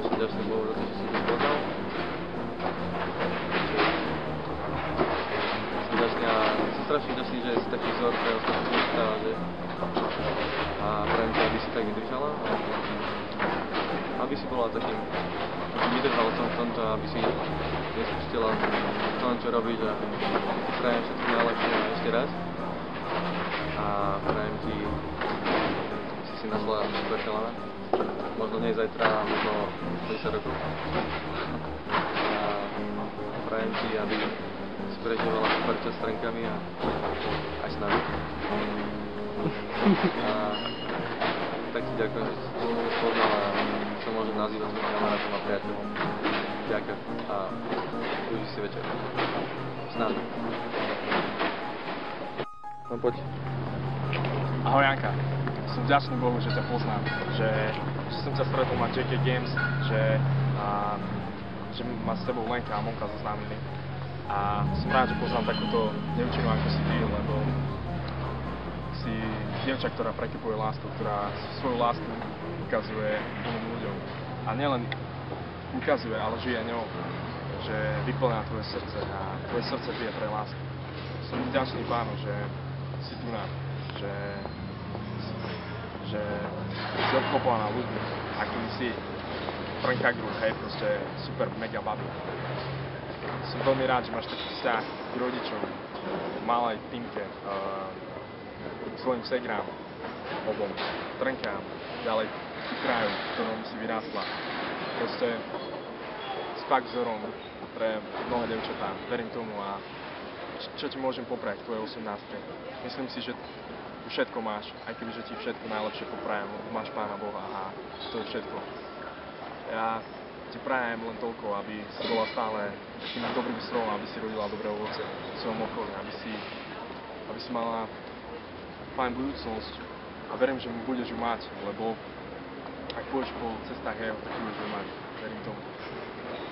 strašne ďačný Bohu za to, že som to poznal. Som strašne ďačný, že si taký vzor pre ostatných ľudí, že a prajem ti, aby si tak vydržala, aby si bola takým vydržalcom v tomto, aby si nespustila v tom, čo robíš a prajem všetko najlepšie ešte raz. A prajem ti, aby si našla super chalana. Možno nie zajtra, možno 10 rokov. A prajem ti, aby si prežívala super čas s trenkami a aj s nami. A tak ti ďakujem, že si to spoznal a sa môžem nazývať svojím kamarátom a priateľom. Ďakujem a uvidíš si večer. S nami. No poď. Ahoj Janka, som vďačný Bohu, že ťa poznám, že som ťa stretol na JK Games, že ma s tebou Lenka a Monka zoznámili. A som rád, že poznám takúto dievčinu ako si ty, lebo si dievča, ktorá prekypuje lásku, ktorá svoju lásku ukazuje iným ľuďom. A nielen ukazuje, ale žije ňou, že vyplňa tvoje srdce a tvoje srdce bije pre lásku. Som vďačný Pánu, že si tu na, že si obklopovaná ľuďmi, akými si Franka Group, hej, proste super mega babi. Som veľmi rád, že máš taký vzťah k rodičom, malej Týmke, svojim segrám, obom, trenkám, ďalej k kraju, v ktorom si vyrástla. Proste si fakt vzorom pre mnohé devčatá, verím tomu a čo ti môžem poprať k tvojej 18. Myslím si, že všetko máš, aj kebyže ti všetko najlepšie poprajem, lebo máš Pána Boha a to je všetko. Ja ti prajem len toľko, aby si bola stále takým dobrým strom, aby si rodila dobré ovoce v svojom okolí, aby si mala fajn budúcnosť a verím, že mu budeš ju mať, lebo ak pôjdeš po cestách jeho, tak budeš ju mať, verím tomu.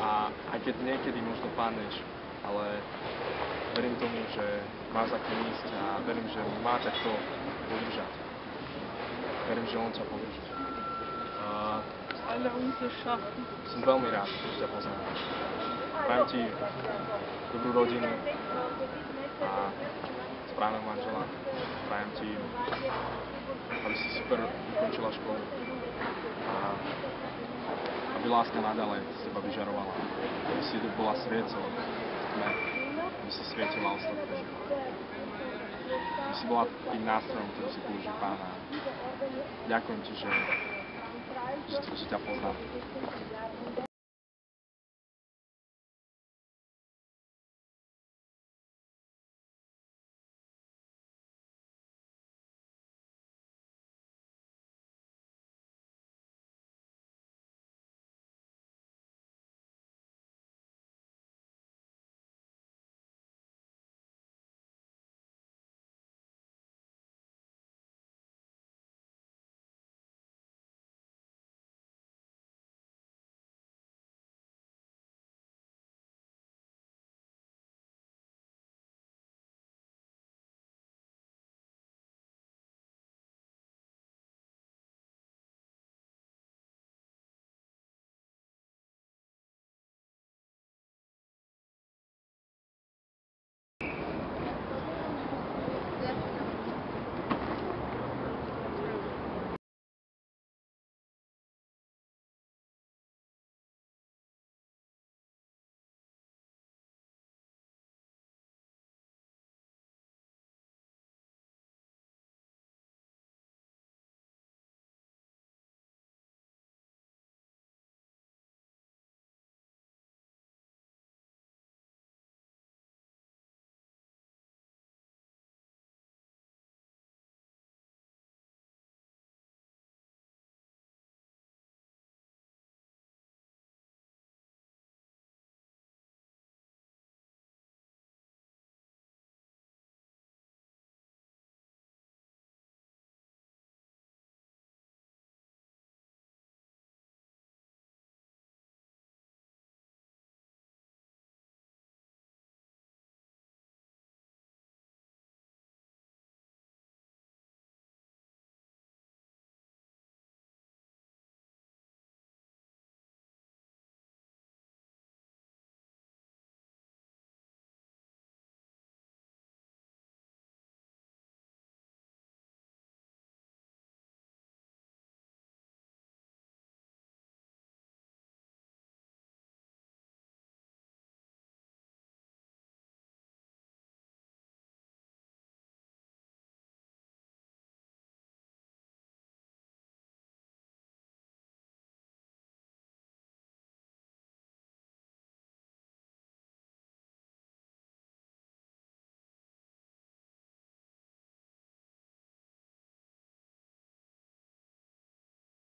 A aj keď niekedy možno padneš, ale verím tomu, že máš za kým ísť a verím, že má ťa kto podržať. Verím, že on ťa podrží. Som veľmi rád, že ťa poznám. Prajem ti dobrú rodinu a správneho manžela. Prajem ti, aby si super ukončila školu a aby láska naďalej z teba vyžarovala. Aby si bola sviecou v tme, aby si svietila ostatným. Aby si bola tým nástrojom, ktorý si použí Pána. Ďakujem ti, že ťa poznám.